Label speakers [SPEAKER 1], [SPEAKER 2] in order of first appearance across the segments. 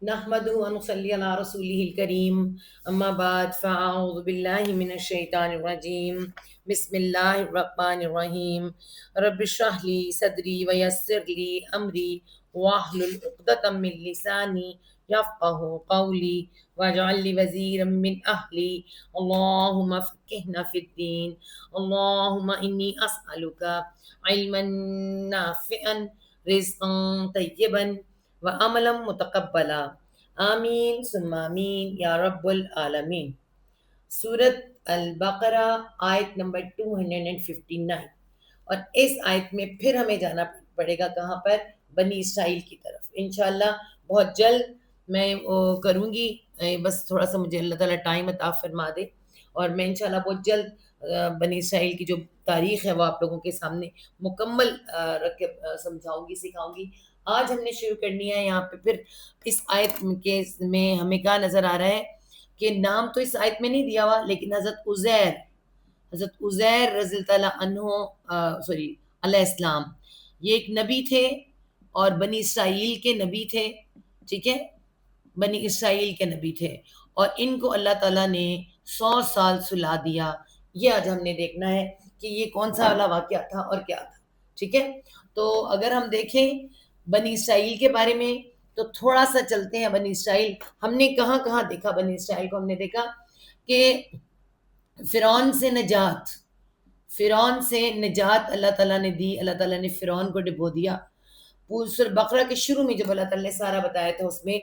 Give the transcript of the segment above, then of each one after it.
[SPEAKER 1] نحمد و نصلی علی رسولہ الکریم اما بعد فاعوذ باللہ من الشیطان الرجیم بسم اللہ الرحمن الرحیم رب اشرح لی صدری ویسر لی امری واحلل عقدۃ من لسانی یفقہوا قولی واجعل لی وزیرا من اہلی اللہم فقہنا فی الدین اللہم انی اسألک علما نافعا رزقا طیبا وعملا متقبلا آمین ثم آمین یا رب العالمین۔ سورت البقرہ آیت نمبر 259، اور اس آیت میں پھر ہمیں جانا پڑے گا کہاں پر؟ بنی اسرائیل کی طرف۔ انشاءاللہ بہت جلد میں کروں گی، بس تھوڑا سا مجھے اللہ تعالیٰ ٹائم عطا فرما دے، اور میں انشاءاللہ بہت جلد بنی اسرائیل کی جو تاریخ ہے وہ آپ لوگوں کے سامنے مکمل رکھ کے سمجھاؤں گی، سکھاؤں گی۔ آج ہم نے شروع کرنی ہے یہاں پہ پھر اس آیت کے میں ہمیں کیا نظر آ رہا ہے کہ نام تو اس آیت میں نہیں دیا ہوا، لیکن حضرت عزیر رضی اللہ تعالیٰ عنہ علیہ السلام، یہ ایک نبی تھے اور بنی اسرائیل کے نبی تھے، ٹھیک ہے، بنی اسرائیل کے نبی تھے، اور ان کو اللہ تعالیٰ نے 100 سال سلا دیا۔ یہ آج ہم نے دیکھنا ہے کہ یہ کون سا والا واقعہ تھا اور کیا تھا، ٹھیک ہے۔ تو اگر ہم دیکھیں بنی اسرائیل کے بارے میں تو تھوڑا سا چلتے ہیں۔ بنی اسرائیل ہم نے کہاں کہاں دیکھا؟ بنی اسرائیل کو ہم نے دیکھا کہ فرعون سے نجات اللہ تعالیٰ نے دی، اللہ تعالیٰ نے فرعون کو ڈبو دیا۔ سورۃ بقرہ کے شروع میں جب اللہ تعالیٰ نے سارا بتایا تھا اس میں،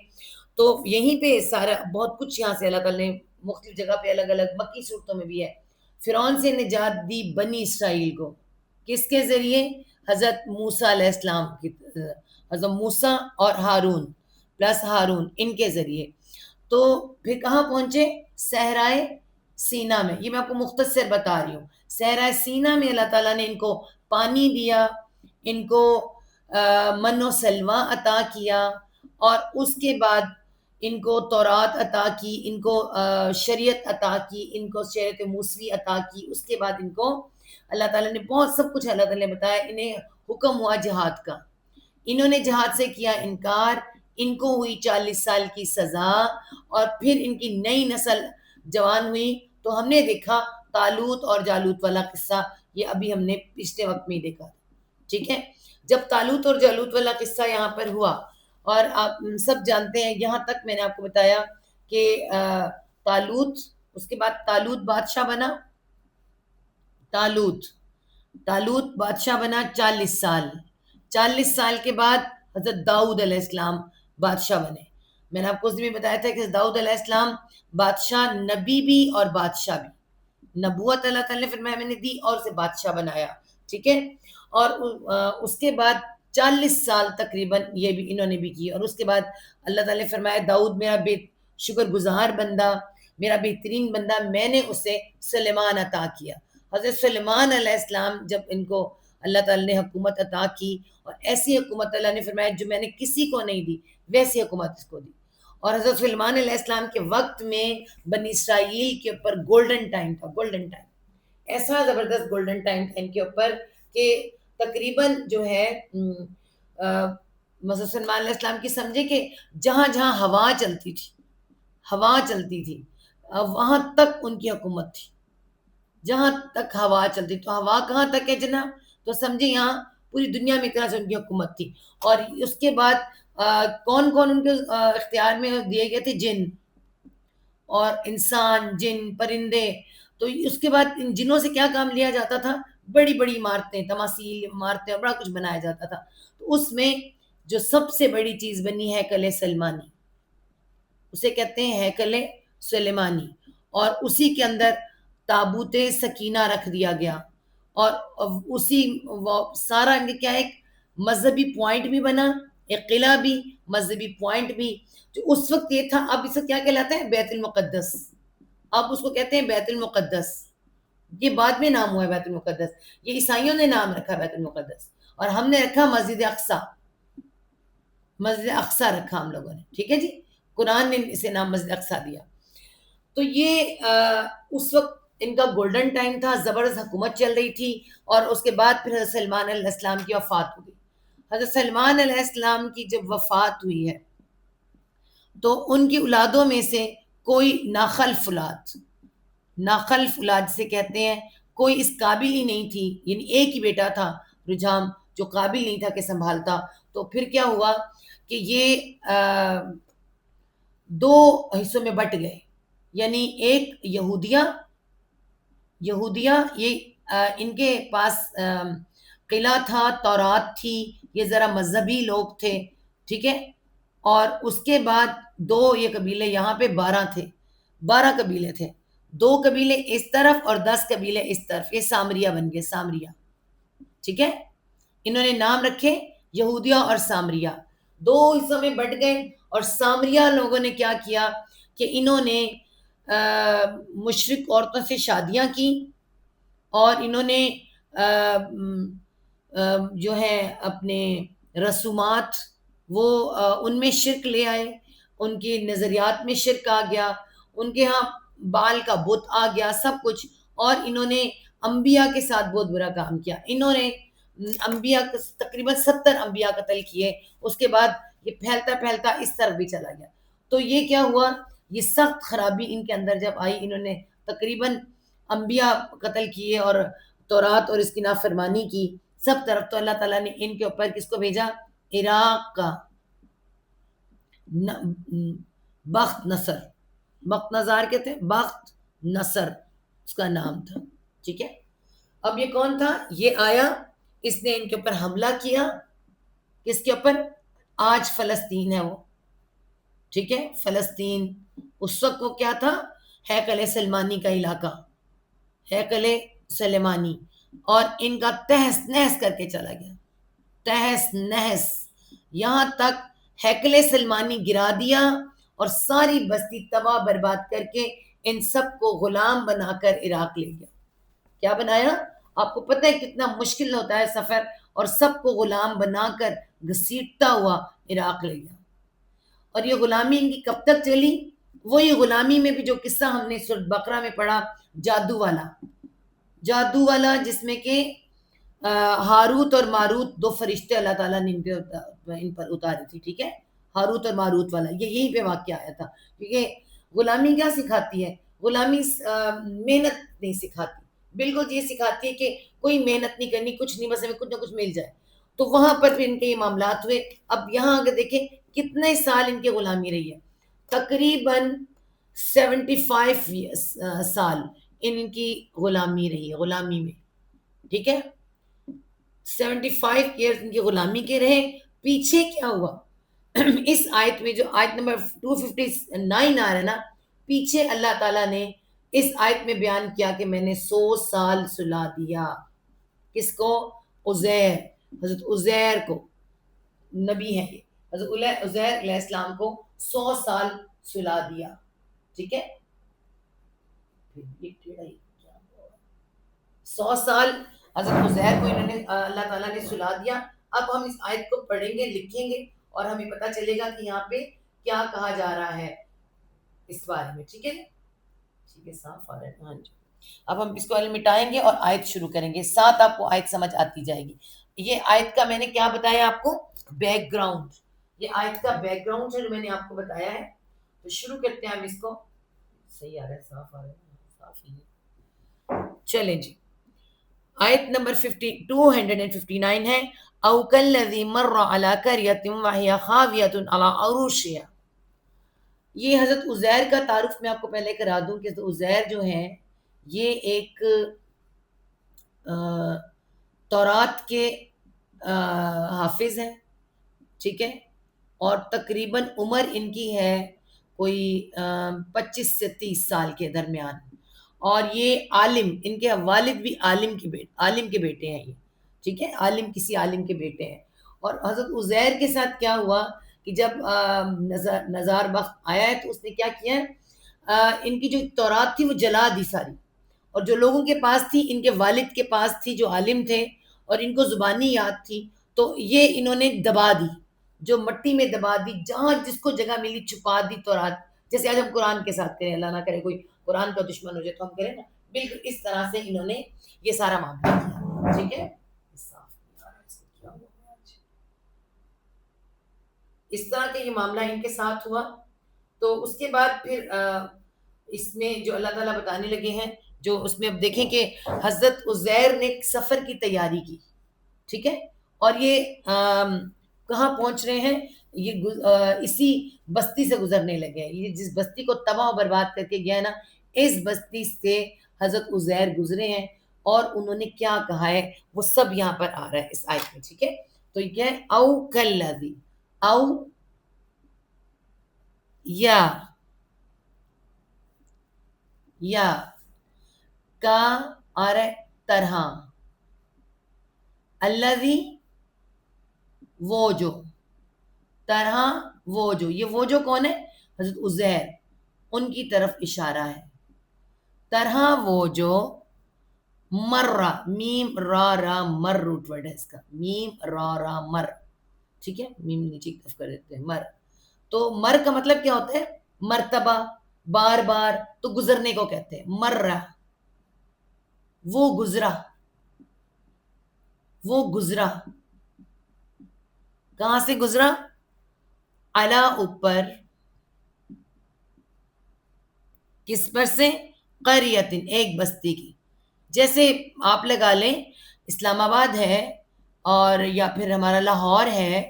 [SPEAKER 1] تو یہیں پہ سارا بہت کچھ یہاں سے اللہ تعالیٰ نے مختلف جگہ پہ الگ الگ مکی صورتوں میں بھی ہے۔ فرعون سے نجات دی بنی اسرائیل کو، کس کے ذریعے؟ حضرت موسیٰ علیہ السلام کی، حضرت موسیٰ اور ہارون پلس ہارون، ان کے ذریعے۔ تو پھر کہاں پہنچے؟ صحرائے سینا میں۔ یہ میں آپ کو مختصر بتا رہی ہوں۔ صحرائے سینا میں اللہ تعالیٰ نے ان کو پانی دیا، ان کو من و سلوہ عطا کیا، اور اس کے بعد ان کو تورات عطا کی، ان کو شریعت عطا کی، ان کو شریعت موسوی عطا کی۔ اس کے بعد ان کو اللہ تعالیٰ نے بہت سب کچھ اللہ تعالیٰ نے بتایا۔ انہیں حکم ہوا جہاد کا، انہوں نے جہاد سے کیا انکار، ان کو ہوئی 40 سال کی سزا، اور پھر ان کی نئی نسل جوان ہوئی۔ تو ہم نے دیکھا طالوت اور جالوت والا قصہ، یہ ابھی ہم نے پچھلے وقت میں ہی دیکھا تھا، ٹھیک ہے۔ جب طالوت اور جالوت والا قصہ یہاں پر ہوا، اور آپ سب جانتے ہیں، یہاں تک میں نے آپ کو بتایا کہ طالوت، اس کے بعد طالوت بادشاہ بنا، طالوت بادشاہ بنا 40 سال کے بعد حضرت داؤد علیہ السلام بادشاہ بنے۔ میں نے آپ کو اس دن میں بتایا تھا کہ داؤد علیہ السلام بادشاہ، نبی بھی اور بادشاہ بھی، نبوت اللہ تعالیٰ نے فرمایا میں نے دی، اور اسے بادشاہ بنایا، ٹھیک ہے۔ اور اس کے بعد 40 سال تقریباً یہ بھی انہوں نے بھی کی، اور اس کے بعد اللہ تعالیٰ نے فرمایا داؤد میرا بے شکر گزار بندہ، میرا بہترین بندہ، میں نے اسے سلیمان عطا کیا۔ حضرت سلیمان علیہ السلام جب ان کو اللہ تعالیٰ نے حکومت عطا کی، اور ایسی حکومت اللہ نے فرمایا جو میں نے کسی کو نہیں دی، ویسی حکومت اس کو دی۔ اور حضرت سلیمان علیہ السلام کے وقت میں بنی اسرائیل کے اوپر گولڈن ٹائم تھا، گولڈن ٹائم، ایسا زبردست گولڈن ٹائم تھا ان کے اوپر کہ تقریباً جو ہے مثلا سلیمان علیہ السلام کی سمجھے کہ جہاں جہاں ہوا چلتی تھی وہاں تک ان کی حکومت تھی، جہاں تک ہوا چلتی۔ تو ہوا کہاں تک ہے جناب؟ تو سمجھے یہاں پوری دنیا میں ایک طرح سے ان کی حکومت تھی۔ اور اس کے بعد کون کون ان کے اختیار میں دیے گئے تھے؟ جن اور انسان، جن، پرندے۔ تو اس کے بعد ان جنوں سے کیا کام لیا جاتا تھا؟ بڑی بڑی عمارتیں، تماثیل عمارتیں، بڑا کچھ بنایا جاتا تھا۔ تو اس میں جو سب سے بڑی چیز بنی ہیکل سلیمانی، اسے کہتے ہیں ہیکل سلیمانی، اور اسی کے اندر تابوت سکینہ رکھ دیا گیا، اور اسی سارا کیا ایک مذہبی پوائنٹ بھی بنا، ایک قلعہ بھی، مذہبی پوائنٹ بھی، جو اس وقت یہ تھا۔ اب اس کو کیا کہلاتا ہے؟ بیت المقدس۔ اب اس کو کہتے ہیں بیت المقدس، یہ بعد میں نام ہوا ہے بیت المقدس، یہ عیسائیوں نے نام رکھا بیت المقدس، اور ہم نے رکھا مسجد اقصیٰ، مسجد اقصیٰ رکھا ہم لوگوں نے، ٹھیک ہے جی، قرآن نے اسے نام مسجد اقصیٰ دیا۔ تو یہ اس وقت ان کا گولڈن ٹائم تھا، زبردست حکومت چل رہی تھی۔ اور اس کے بعد پھر حضرت سلیمان علیہ السلام کی وفات ہو گئی۔ حضرت سلیمان علیہ السلام کی جب وفات ہوئی ہے تو ان کی اولادوں میں سے کوئی ناخلف اولاد، ناخلف اولاد سے کہتے ہیں، کوئی اس قابل ہی نہیں تھی، یعنی ایک ہی بیٹا تھا رجحام جو قابل نہیں تھا کہ سنبھالتا، تو پھر کیا ہوا کہ یہ دو حصوں میں بٹ گئے، یعنی ایک یہودیہ یہ ان کے پاس قلعہ تھا، تورات تھی، یہ ذرا مذہبی لوگ تھے، ٹھیک ہے، اور اس کے بعد دو یہ قبیلے یہاں پہ 12 تھے، 12 قبیلے تھے، 2 قبیلے اس طرف اور 10 قبیلے اس طرف، یہ سامریہ بن گئے، سامریہ، ٹھیک ہے، انہوں نے نام رکھے یہودیہ اور سامریہ، 2 حصوں میں بٹ گئے، اور سامریہ لوگوں نے کیا کیا کہ انہوں نے مشرک عورتوں سے شادیاں کی، اور انہوں نے جو ہے اپنے رسومات وہ ان میں شرک لے آئے، ان کی نظریات میں شرک آ گیا، ان کے ہاں بال کا بت آ گیا، سب کچھ، اور انہوں نے انبیاء کے ساتھ بہت برا کام کیا، انہوں نے انبیاء تقریباً 70 انبیاء قتل کیے، اس کے بعد یہ پھیلتا پھیلتا اس طرف بھی چلا گیا، تو یہ کیا ہوا، یہ سخت خرابی ان کے اندر جب آئی، انہوں نے تقریباً انبیاء قتل کیے اور تورات اور اس کی نافرمانی کی سب طرف، تو اللہ تعالیٰ نے ان کے اوپر کس کو بھیجا، عراق کا بخت نصر، بخت نظار کہتے ہیں، بخت نصر اس کا نام تھا، ٹھیک ہے، اب یہ کون تھا، یہ آیا، اس نے ان کے اوپر حملہ کیا، کس کے اوپر، آج فلسطین ہے وہ، ٹھیک ہے، فلسطین اس وقت وہ کیا تھا، ہیکل سلیمانی کا علاقہ، ہیکل سلیمانی، اور ان کا تہس نہس کر کے چلا گیا، تہس نہس، یہاں تک ہیکل سلیمانی گرا دیا اور ساری بستی تباہ برباد کر کے ان سب کو غلام بنا کر عراق لے گیا، کیا بنایا، آپ کو پتہ ہے کتنا مشکل ہوتا ہے سفر، اور سب کو غلام بنا کر گھسیٹتا ہوا عراق لے گیا، اور یہ غلامی ان کی کب تک چلی، وہی غلامی میں بھی جو قصہ ہم نے سورۃ بقرہ میں پڑھا، جادو والا جس میں کہ ہاروت اور ماروت 2 فرشتے اللہ تعالیٰ نے ان پر اتارے تھے، ٹھیک ہے، ہاروت اور ماروت والا، یہ یہیں پہ واقعہ آیا تھا، کیونکہ غلامی کیا سکھاتی ہے، غلامی محنت نہیں سکھاتی، بالکل یہ سکھاتی ہے کہ کوئی محنت نہیں کرنی، کچھ نہیں، بس ہمیں کچھ نہ کچھ مل جائے، تو وہاں پر پھر ان کے یہ معاملات ہوئے، اب یہاں اگر دیکھیں کتنے سال ان کی غلامی رہی ہے، تقریباً 75 سال ان کی غلامی رہی ہے، غلامی میں، ٹھیک ہے، 75 ایئرز ان کی غلامی کے رہے، پیچھے کیا ہوا اس آیت میں جو آیت نمبر 259 آ رہا ہے نا، پیچھے اللہ تعالیٰ نے اس آیت میں بیان کیا کہ میں نے 100 سال سلا دیا، کس کو، عزیر، حضرت عزیر کو، نبی ہے یہ، حضرت عزیر علیہ السلام کو 100 سال سلا دیا، ٹھیک ہے، 100 سال حضرت عزیر کو انہوں نے اللہ تعالیٰ نے سلا دیا، اب ہم اس آیت کو پڑھیں گے، لکھیں گے، اور ہمیں پتہ چلے گا کہ یہاں پہ کیا کہا جا رہا ہے اس بارے میں، ٹھیک ہے، ٹھیک ہے، صاف آ رہا ہے، ہاں جی، اب ہم اس کو مٹائیں گے اور آیت شروع کریں گے، ساتھ آپ کو آیت سمجھ آتی جائے گی، یہ آیت کا میں نے کیا بتایا آپ کو، بیک گراؤنڈ، یہ آیت کا بیک گراؤنڈ ہے جو میں نے آپ کو بتایا ہے، تو شروع کرتے ہیں ہم اس کو، صحیح آ رہا ہے، صاف آ رہا ہے، صاف ہی ہے، چلیں جی، آیت نمبر 259 ہے، او کالذی مر علی قریۃ وہی خاویۃ علی عروشہا، یہ حضرت عزیر کا تعارف میں آپ کو پہلے کرا دوں کہ حضرت عزیر جو ہیں یہ ایک تورات کے حافظ ہیں، ٹھیک ہے، اور تقریباً عمر ان کی ہے کوئی 25 سے 30 سال کے درمیان، اور یہ عالم، ان کے والد بھی عالم کے بیٹے ہیں یہ، ٹھیک ہے، عالم، کسی عالم کے بیٹے ہیں، اور حضرت عزیر کے ساتھ کیا ہوا کہ جب نزار بخت آیا ہے تو اس نے کیا کیا ہے، ان کی جو تورات تھی وہ جلا دی ساری، اور جو لوگوں کے پاس تھی ان کے والد کے پاس تھی جو عالم تھے اور ان کو زبانی یاد تھی، تو یہ انہوں نے دبا دی، جو مٹی میں دبا دی، جہاں جس کو جگہ ملی چھپا دی تورات، جیسے آج ہم قرآن کے ساتھ کریں، اللہ نہ کرے کوئی قرآن کا دشمن ہو جائے تو ہم کریں نا، بالکل اس طرح سے انہوں نے یہ سارا معاملہ کیا، ٹھیک ہے، اس طرح کا یہ معاملہ ان کے ساتھ ہوا، تو اس کے بعد پھر اس میں جو اللہ تعالیٰ بتانے لگے ہیں، جو اس میں اب دیکھیں کہ حضرت عزیر نے ایک سفر کی تیاری کی، ٹھیک ہے، اور یہ کہاں پہنچ رہے ہیں، یہ اسی بستی سے گزرنے لگے ہیں، یہ جس بستی کو تباہ و برباد کر کے گیا نا، اس بستی سے حضرت عزیر گزرے ہیں، اور انہوں نے کیا کہا ہے وہ سب یہاں پر آ رہا ہے اس آیت میں، ٹھیک ہے۔ تو یہ کیا ہے، او کلذی، او یا کا آ رہا ہے طرح، الذی وہ جو، طرح وہ جو، یہ وہ جو کون ہے، حضرت عزیر، ان کی طرف اشارہ ہے، طرح وہ جو مرہ، میم را را مر روٹ ورڈ ہے اس کا، میم را را مر، ٹھیک ہے، میم نیچے کی طرف کر دیتے ہیں، مر، تو مر کا مطلب کیا ہوتا ہے، مرتبہ، بار بار، تو گزرنے کو کہتے ہیں مرہ، وہ گزرا، وہ گزرا، کہاں سے گزرا، علا اوپر، کس پر سے، قریۃ ایک بستی کی، جیسے آپ لگا لیں اسلام آباد ہے اور یا پھر ہمارا لاہور ہے،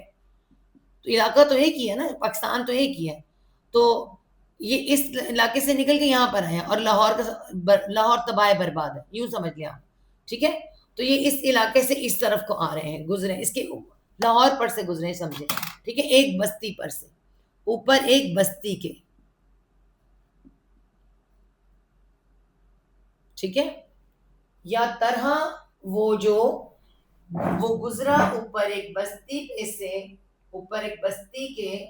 [SPEAKER 1] تو علاقہ تو ایک ہی ہے نا، پاکستان تو ایک ہی ہے، تو یہ اس علاقے سے نکل کے یہاں پر آئے ہیں، اور لاہور کا لاہور تباہ برباد ہے، یوں سمجھ لیں آپ، ٹھیک ہے، تو یہ اس علاقے سے اس طرف کو آ رہے ہیں، گزرے، اس کے لاہور پر سے گزرے سمجھے، ٹھیک ہے، ایک بستی پر سے، اوپر ایک بستی کے، ٹھیک ہے، یا طرح وہ جو، وہ گزرا اوپر ایک بستی پہ سے، اوپر ایک بستی کے،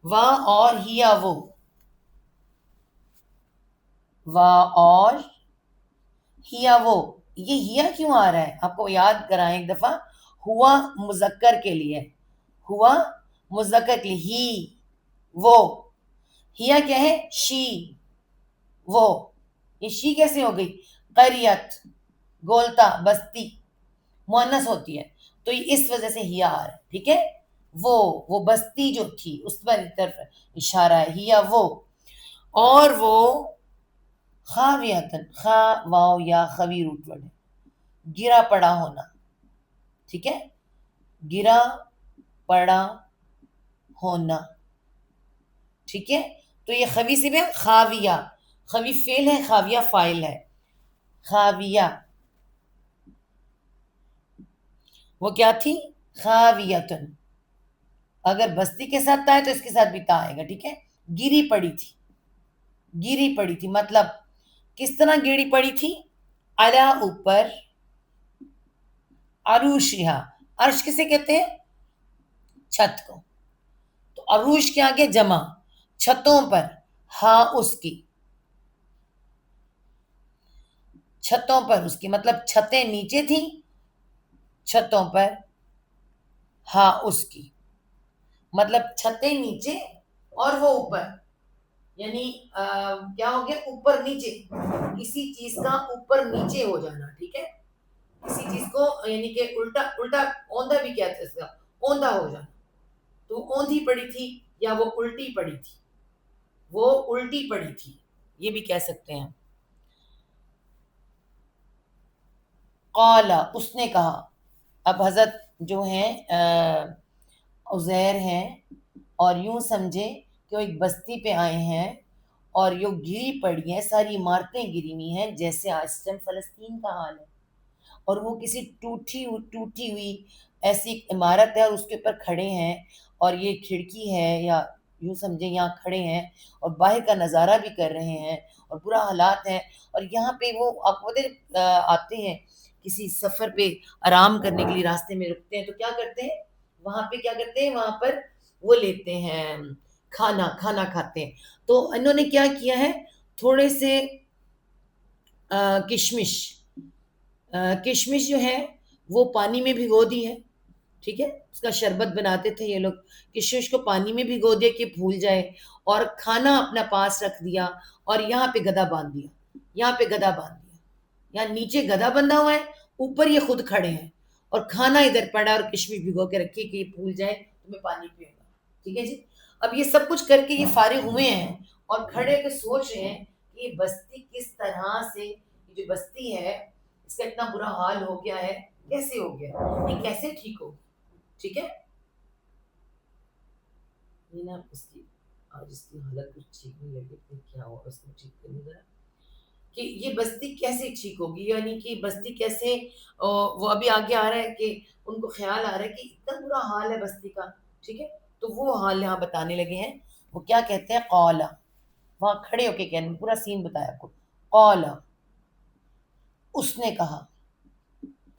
[SPEAKER 1] وا اور ہیا وہ، وا اور ہیا وہ، یہ ہیا کیوں آ رہا ہے آپ کو یاد کرائیں ایک دفعہ، ہوا مذکر کے لیے، ہوا مذکر کے لیے، ہی وہ، ہیا کیا ہے، شی، وہ، یہ شی کیسے ہو گئی، قریت گولتا بستی، مؤنث ہوتی ہے، تو یہ اس وجہ سے ہیا آ رہا ہے، ٹھیک ہے، وہ بستی جو تھی اس پر طرف اشارہ ہے، ہیا وہ، اور وہ خاویتن، خا واو یا خوی روٹ ورڈ ہے، گرا پڑا ہونا، ٹھیک ہے، گرا پڑا ہونا، ٹھیک ہے، تو یہ خوی سے بھی خاویہ، خوی فعل ہے، خاویہ فاعل ہے، خاویہ، وہ کیا تھی، خاویتن، اگر بستی کے ساتھ تا ہے تو اس کے ساتھ بھی تا آئے گا، ٹھیک ہے، گری پڑی تھی، گری پڑی تھی، مطلب کس طرح گری پڑی تھی، علا اوپر، عروشہا، عرش کسے کہتے ہیں، چھت کو، تو عروش کے آگے جمع، چھتوں پر، ہاں اس کی، چھتوں پر اس کی، مطلب چھتیں نیچے تھیں، چھتوں پر، ہاں اس کی، مطلب چھتیں نیچے اور وہ اوپر، یعنی کیا ہو گیا، اوپر نیچے، کسی چیز کا اوپر نیچے ہو جانا، ٹھیک ہے، کسی چیز کو یعنی کہ الٹا الٹا، اوندا بھی کہتے ہیں اس کا، اوندا ہو جانا، تو اوندھی پڑی تھی یا وہ الٹی پڑی تھی، وہ الٹی پڑی تھی، یہ بھی کہہ سکتے ہیں، قال اس نے کہا، اب حضرت جو ہیں عزیر ہیں، اور یوں سمجھے کہ وہ ایک بستی پہ آئے ہیں، اور یہ گری پڑی ہیں، ساری عمارتیں گری ہوئی ہیں، جیسے آج ٹائم فلسطین کا حال ہے، اور وہ کسی ٹوٹی ہوئی ایسی عمارت ہے، اور اس کے اوپر کھڑے ہیں، اور یہ کھڑکی ہے، یا یوں سمجھیں یہاں کھڑے ہیں، اور باہر کا نظارہ بھی کر رہے ہیں، اور برا حالات ہیں، اور یہاں پہ وہ آپ آتے ہیں کسی سفر پہ آرام کرنے کے لیے، راستے میں رکتے ہیں، تو کیا کرتے ہیں وہاں پہ، کیا کرتے ہیں وہاں پر، وہ لیتے ہیں کھانا کھاتے ہیں، تو انہوں نے کیا کیا ہے، تھوڑے سے کشمش، کشمش جو ہے وہ پانی میں بھگو دی ہے، ٹھیک ہے، اس کا شربت بناتے تھے یہ لوگ، کشمش کو پانی میں بھگو دیا کہ پھول جائے، اور کھانا اپنا پاس رکھ دیا، اور یہاں پہ گدھا باندھ دیا، یہاں پہ گدھا باندھ دیا، یہاں نیچے گدھا بندھا ہوا ہے، اوپر یہ خود کھڑے ہیں، اور کھانا ادھر پڑا، اور کشمش بھگو کے رکھی کہ یہ پھول جائے تو میں پانی پیوں گا، ٹھیک ہے جی، اب یہ سب کچھ کر کے یہ فارغ ہوئے ہیں اور کھڑے کے سوچ رہے ہیں کہ یہ بستی کس طرح سے، یہ جو بستی ہے اس کا اتنا برا حال ہو گیا ہے، کیسے ہو گیا، یہ کیسے ٹھیک ہوگی. ٹھیک ہے، یہ نا اس کی آج اس کی حالت کچھ ٹھیک نہیں لگی، کیا ہوا اس کو ٹھیک کرنے ذرا، کہ یہ بستی کیسے ٹھیک ہوگی، یعنی کہ بستی کیسے، وہ ابھی آگے آ رہا ہے کہ ان کو خیال آ رہا ہے کہ اتنا برا حال ہے بستی کا. ٹھیک ہے، تو وہ حال یہاں بتانے لگے ہیں. وہ کیا کہتے ہیں، قولا، وہاں کھڑے ہو کے کہنے، پورا سین بتایا آپ کو. قولا، اس نے کہا،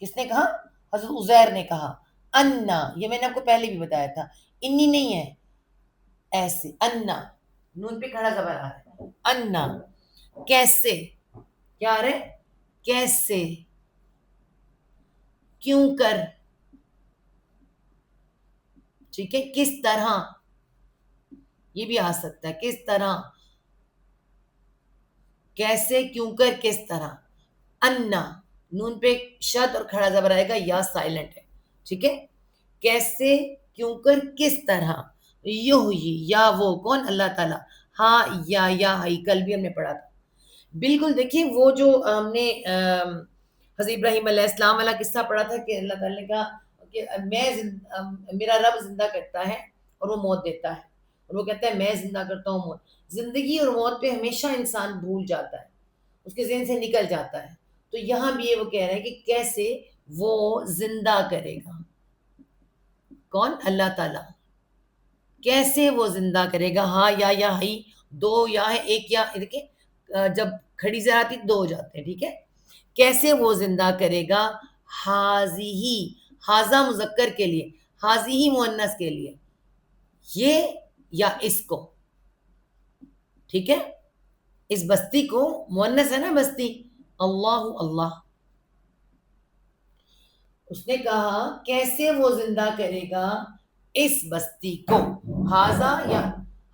[SPEAKER 1] کس نے کہا، حضرت عزیر نے کہا. انا، یہ میں نے آپ کو پہلے بھی بتایا تھا، انی نہیں ہے، ایسے انا، نون پہ کھڑا زبر آ رہا ہے. انا، کیسے، کیا آ رہا ہے، کیسے، کیوں کر، ٹھیک ہے، کس طرح، یہ بھی آ سکتا ہے، کس طرح، کیسے، کیوں کر، کس طرح. انا، نون پہ شد اور کھڑا زبر آئے گا، یا سائلنٹ ہے. ٹھیک ہے، کیسے، کیوں کر، کس طرح، یحیی، یا وہ کون، اللہ تعالیٰ، ہاں یا ہائی، کل بھی ہم نے پڑھا تھا. بالکل دیکھیں وہ جو ہم نے حضرت ابراہیم علیہ السلام والا قصہ پڑھا تھا کہ اللہ تعالیٰ نے کہا کہ میرا رب زندہ کرتا ہے اور وہ موت دیتا ہے، اور وہ کہتا ہے میں زندہ کرتا ہوں موت. زندگی اور موت پہ ہمیشہ انسان بھول جاتا ہے، اس کے ذہن سے نکل جاتا ہے. تو یہاں بھی یہ وہ کہہ رہے ہیں کہ کیسے وہ زندہ کرے گا، کون، اللہ تعالیٰ، کیسے وہ زندہ کرے گا. ہاں یا ہی، دو یا ہے، ایک یا، دیکھیں جب کھڑی سے آتی دو ہو جاتے ہیں. ٹھیک ہے، کیسے وہ زندہ کرے گا، حاضی، حاضہ مذکر کے لیے، حاضی مؤنث کے لیے، یہ یا اس کو. ٹھیک ہے، اس بستی کو، مؤنث ہے نا بستی، اللہ اللہ. اس نے کہا کیسے وہ زندہ کرے گا اس بستی کو، حاضہ یا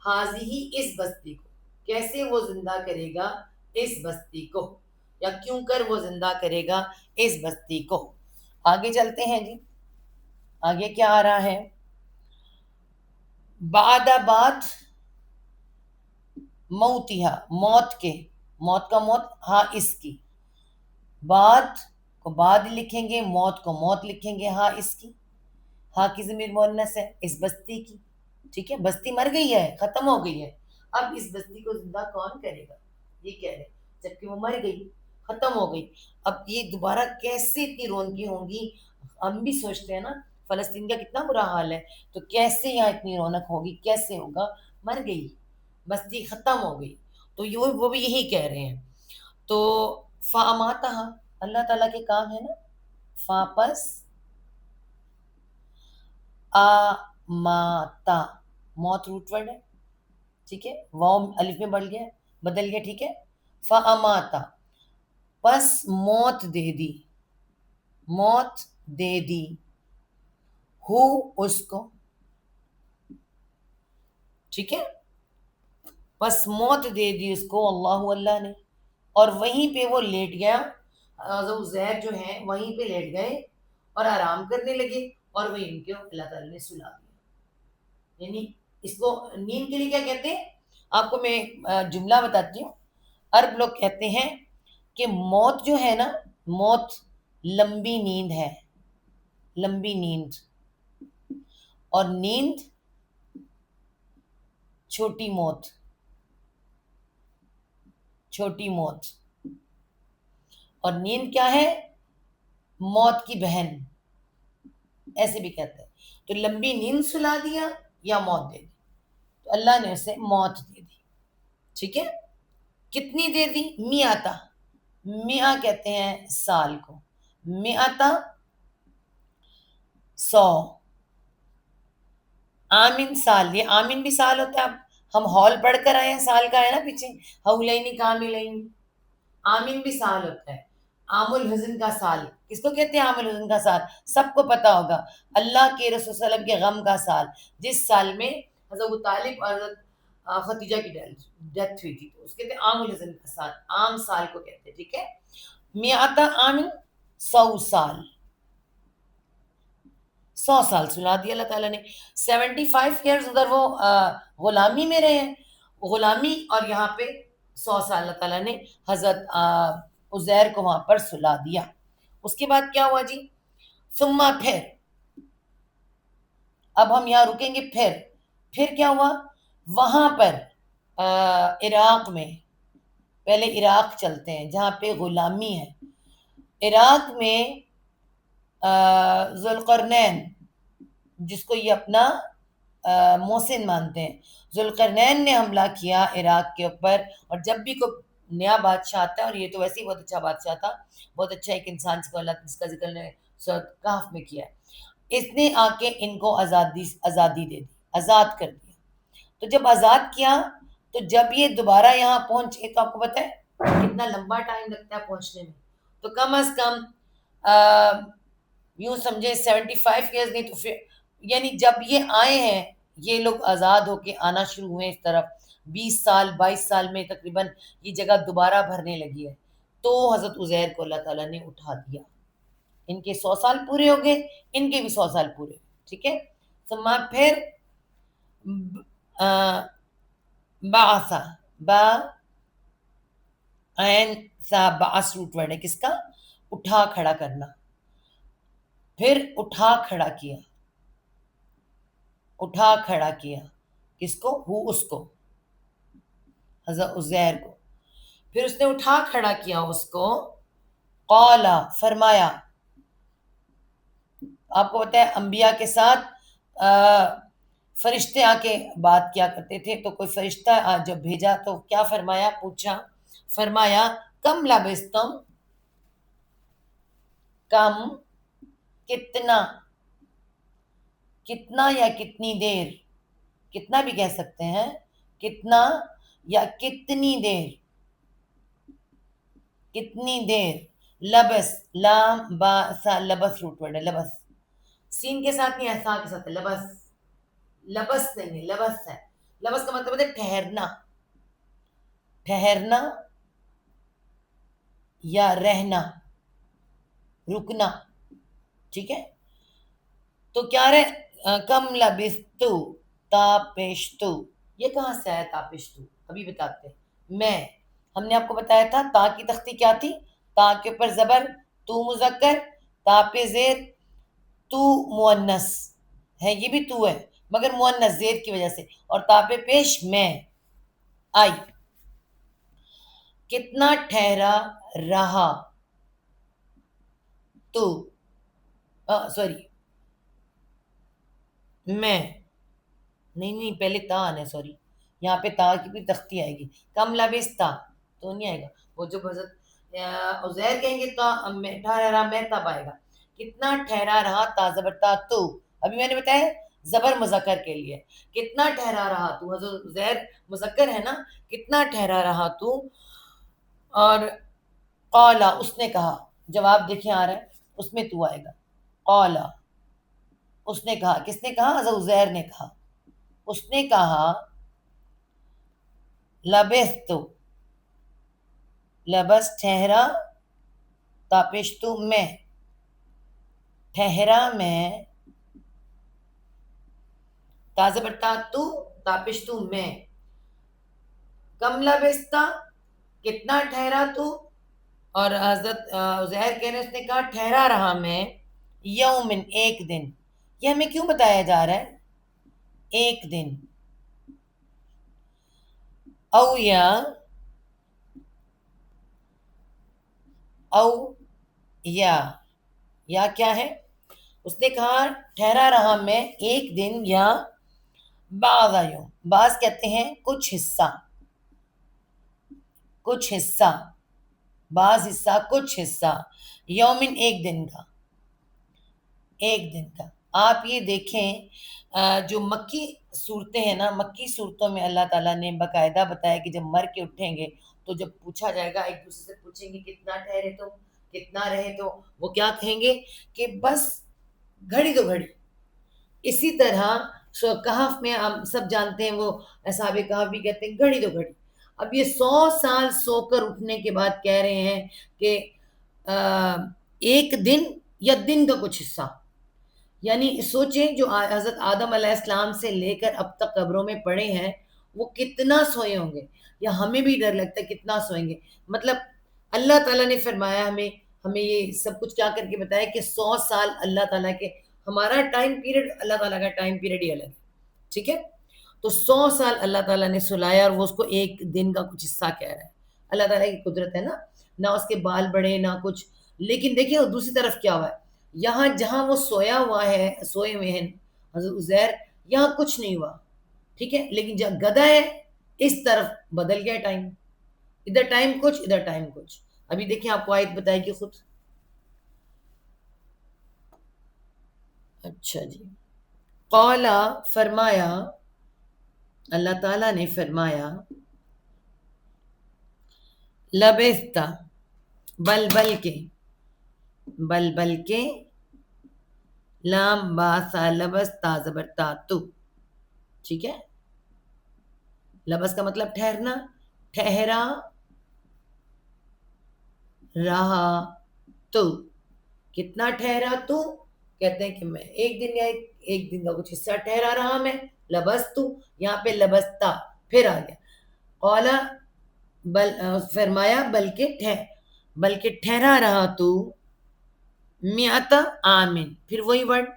[SPEAKER 1] حاضی ہی، اس بستی کو، کیسے وہ زندہ کرے گا اس بستی کو، یا کیوں کر وہ زندہ کرے گا اس بستی کو. آگے چلتے ہیں جی، آگے کیا آ رہا ہے، بعد موتیہا، موت کے، موت کا موت، ہاں اس کی، بعد کو بعد لکھیں گے، موت کو موت لکھیں گے، ہاں اس کی. ہاں کی ضمیر مؤنث ہے، اس بستی کی. ٹھیک ہے، بستی مر گئی ہے، ختم ہو گئی ہے، اب اس بستی کو زندہ کون کرے گا، یہ کہہ رہے ہیں، جبکہ وہ مر گئی، ختم ہو گئی. اب یہ دوبارہ کیسے اتنی رونقیں ہوں گی، ہم بھی سوچتے ہیں نا فلسطین کا کتنا برا حال ہے، تو کیسے یہاں اتنی رونق ہوگی، کیسے ہوگا، مر گئی، بستی ختم ہو گئی. تو وہ بھی یہی کہہ رہے ہیں. تو فاماتہا، اللہ تعالیٰ کے کام ہے نا، فاپس آماتا، موت روٹ ورڈ ہے. ٹھیک ہے، واؤ الف میں بڑھ گیا، بدل گیا. ٹھیک ہے، فاماتا، پس موت دے دی، موت دے دی، ہو اس کو. ٹھیک ہے، پس موت دے دی اس کو، اللہ اللہ نے. اور وہیں پہ وہ لیٹ گیا، زید جو ہیں وہیں پہ لیٹ گئے اور آرام کرنے لگے، اور وہیں ان کے اللہ تعالیٰ نے سلا دیا. یعنی اس کو نیند کے لیے کیا کہتے ہیں، آپ کو میں جملہ بتاتی ہوں. عرب لوگ کہتے ہیں کہ موت جو ہے نا، موت لمبی نیند ہے، لمبی نیند، اور نیند چھوٹی موت، چھوٹی موت. اور نیند کیا ہے، موت کی بہن، ایسے بھی کہتے ہیں. تو لمبی نیند سلا دیا یا موت دے دی، تو اللہ نے اسے موت دے دی. ٹھیک ہے، کتنی دے دی، میاتا، میا کہتے ہیں سال کو، میاتا 100، آمن سال، یہ آمن بھی سال ہوتا ہے. اب ہم ہال پڑھ کر آئے ہیں، سال کا ہے نا پیچھے، حولین کاملین، آمن بھی سال ہوتا ہے. عام الحزن کا سال کس کو کہتے ہیں، عام الحزن کا سال سب کو پتا ہوگا، اللہ کے رسول صلی اللہ علیہ وسلم کے غم کا سال، جس سال میں حضرت ابو طالب اور حضرت خدیجہ کی ڈیتھ ہوئی تھی، تو اس کہتے ہیں عام الحزن کا سال، عام سال کو کہتے ہیں. ٹھیک ہے، میعتا عام 100 سال، 100 سال سلا دیا اللہ تعالیٰ نے. 75 ایئرز ادھر وہ غلامی میں رہے ہیں، غلامی، اور یہاں پہ 100 سال اللہ تعالیٰ نے حضرت عزیر کو وہاں پر سلا دیا. اس کے بعد کیا ہوا جی؟ ثم پھر، اب ہم یہاں رکیں گے. پھر کیا ہوا وہاں پر عراق میں؟ پہلے عراق چلتے ہیں جہاں پہ غلامی ہے. عراق میں ذوالقرنین، جس کو یہ اپنا محسن مانتے ہیں، ذوالقرنین نے حملہ کیا عراق کے اوپر. اور جب بھی کوئی نیا بادشاہ آتا ہے، اور یہ تو ویسے ہی بہت اچھا بادشاہ تھا، بہت اچھا ایک انسان جس کو اللہ جس کا ذکر نے سورۃ کہف میں کیا ہے، اس نے آ کے ان کو آزادی دے دی، آزاد کر دیا. تو جب آزاد کیا تو جب یہ دوبارہ یہاں پہنچے تو آپ کو پتہ ہے کتنا لمبا ٹائم لگتا ہے پہنچنے میں. تو کم از کم یوں سمجھے 75 ایئرز نہیں تو پھر یعنی جب یہ آئے ہیں، یہ لوگ آزاد ہو کے آنا شروع ہوئے اس طرف، 20 سال 22 سال میں تقریباً یہ جگہ دوبارہ بھرنے لگی ہے. تو حضرت عزیر کو اللہ تعالیٰ نے اٹھا دیا. ان کے 100 سال پورے ہو گئے، ان کے بھی 100 سال پورے. ٹھیک ہے. ثم پھر بعثا، با عین سا، بعث روٹ ورڈ ہے کس کا؟ اٹھا کھڑا کرنا. پھر اٹھا کھڑا کیا، اٹھا کھڑا کیا کس کو؟ اس کو، حضرت عزیر کو. پھر اس نے اٹھا کھڑا کیا اس کو. قالا، فرمایا. آپ کو پتہ ہے انبیاء کے ساتھ فرشتے آ کے بات کیا کرتے تھے، تو کوئی فرشتہ جب بھیجا تو کیا فرمایا؟ پوچھا، فرمایا کم لبستم، کم کتنا، کتنا یا کتنی دیر، کتنا بھی کہہ سکتے ہیں، کتنا یا کتنی دیر، کتنی دیر. لبس، لام با سا، لبس روٹ ورڈ ہے. لبس سین کے ساتھ نہیں، ایسا کے ساتھ ہے. لبس، لبس نہیں ہے، لبس ہے. لبس کا مطلب ہے ٹھہرنا، ٹھہرنا یا رہنا، رکنا. ٹھیک ہے. تو کیا رہے؟ کم لبستو، تاپشتو. یہ کہاں سے آیا تاپشتو؟ ابھی بتاتے ہیں. میں، ہم نے آپ کو بتایا تھا تا کی تختی کیا تھی؟ تا کے اوپر زبر، تو مذکر، تا پہ زیر، تو مؤنث ہے. یہ بھی تو ہے مگر مؤنث زیر کی وجہ سے، اور تا پہ پیش میں آئی. کتنا ٹھہرا رہا تو، سوری میں، نہیں پہلے تا آنا ہے، سوری. یہاں پہ تا کی بھی تختی آئے گی. کم لبستا تو نہیں آئے گا. وہ جب حضرت عزیر کہیں گے تو ٹھہرا رہا میں تب آئے گا. کتنا ٹھہرا رہا، تا زبر تا تو، ابھی میں نے بتایا زبر مذکر کے لیے. کتنا ٹھہرا رہا تو، حضرت عزیر مذکر ہے نا، کتنا ٹھہرا رہا تو. اور قالا، اس نے کہا. جواب دیکھیں آ رہا ہے، اس میں تو آئے گا. قالا، اس نے کہا. کس نے کہا؟ حضرت عزیر نے کہا. اس نے کہا لبستو، لبس ٹھہرا، تاپشتو میں، ٹھہرا میں، تازہ بٹا تو، تاپشتو میں. کم لبستا، کتنا ٹھہرا تو. اور حضرت عزیر کہہ رہے اس نے کہا ٹھہرا رہا میں، یومن، ایک دن. یہ ہمیں کیوں بتایا جا رہا ہے ایک دن؟ او یا کیا ہے؟ اس نے کہا ٹھہرا رہا میں ایک دن، یا بعض یوم، بعض کہتے ہیں کچھ حصہ، کچھ حصہ، بعض حصہ، کچھ حصہ. یومن، ایک دن کا، ایک دن کا. آپ یہ دیکھیں جو مکی صورتیں ہیں نا، مکی صورتوں میں اللہ تعالیٰ نے باقاعدہ بتایا کہ جب مر کے اٹھیں گے تو جب پوچھا جائے گا، ایک دوسرے سے پوچھیں گے کتنا ٹھہرے تو، کتنا رہے تو، وہ کیا کہیں گے کہ بس گھڑی تو گھڑی. اسی طرح کہف میں ہم سب جانتے ہیں، وہ اصحاب کہف بھی کہتے ہیں گھڑی تو گھڑی. اب یہ 100 سال سو کر اٹھنے کے بعد کہہ رہے ہیں کہ ایک دن یا دن کا کچھ حصہ. یعنی سوچیں جو حضرت آدم علیہ السلام سے لے کر اب تک قبروں میں پڑے ہیں وہ کتنا سوئے ہوں گے، یا ہمیں بھی ڈر لگتا ہے کتنا سوئیں گے. مطلب اللہ تعالیٰ نے فرمایا ہمیں یہ سب کچھ کیا کر کے بتایا کہ 100 سال اللہ تعالیٰ کے، ہمارا ٹائم پیریڈ اللہ تعالیٰ کا ٹائم پیریڈ ہی الگ ہے. ٹھیک ہے، تو 100 سال اللہ تعالیٰ نے سلایا اور وہ اس کو ایک دن کا کچھ حصہ کہہ رہا ہے. اللہ تعالیٰ کی قدرت ہے نا، نہ اس کے بال بڑھے نہ کچھ. لیکن دیکھیں دوسری طرف کیا ہوا ہے، یہاں جہاں وہ سویا ہوا ہے، سوئے ہوئے ہیں حضرت عزیر، یہاں کچھ نہیں ہوا. ٹھیک ہے، لیکن جب گدھا ہے اس طرف بدل گیا ٹائم، ادھر ٹائم کچھ ادھر ٹائم کچھ. ابھی دیکھیں آپ کو آیت بتائے گی خود. اچھا جی، قولا فرمایا، اللہ تعالیٰ نے فرمایا، لبثتا بل بل کے لام باسا لبستا زبرتا تو. ٹھیک ہے، لبس کا مطلب ٹھہرنا، ٹھہرا رہا تو. کتنا ٹھہرا تو؟ کہتے ہیں کہ میں ایک دن یا ایک دن کا کچھ حصہ ٹھہرا رہا میں. لبستو یہاں پہ لبستا پھر آ گیا. قولا فرمایا بلکہ ٹھہرا رہا تو میعتا آمن، پھر وہی ورڈ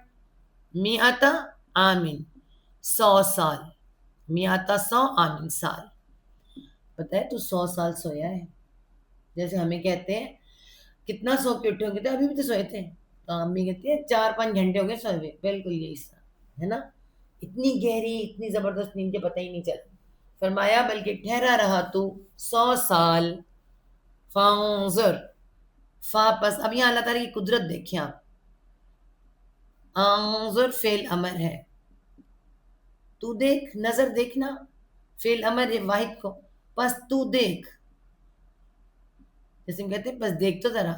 [SPEAKER 1] میعتا آمن، 100 سال. میعتا 100، آمن سال. پتہ ہے تو 100 سال سویا ہے. جیسے ہمیں کہتے ہیں کتنا سو کے اٹھے ہو گئے تھے، ابھی بھی تو سوئے تھے. تو ہم بھی کہتے ہیں 4-5 گھنٹے ہو گئے سوئے ہوئے. بالکل یہی ہے نا، اتنی گہری اتنی زبردست نیند کے پتہ ہی نہیں چلا. فرمایا بلکہ ٹھہرا رہا تو 100 سال. فانظر پس اب یہاں اللہ تعالیٰ کی قدرت دیکھیں آپ. انظر فعل امر ہے، تو دیکھ، نظر دیکھنا فعل امر ہے واحد کو. پس تو دیکھ، جیسے ہم کہتے ہیں بس دیکھ تو ذرا،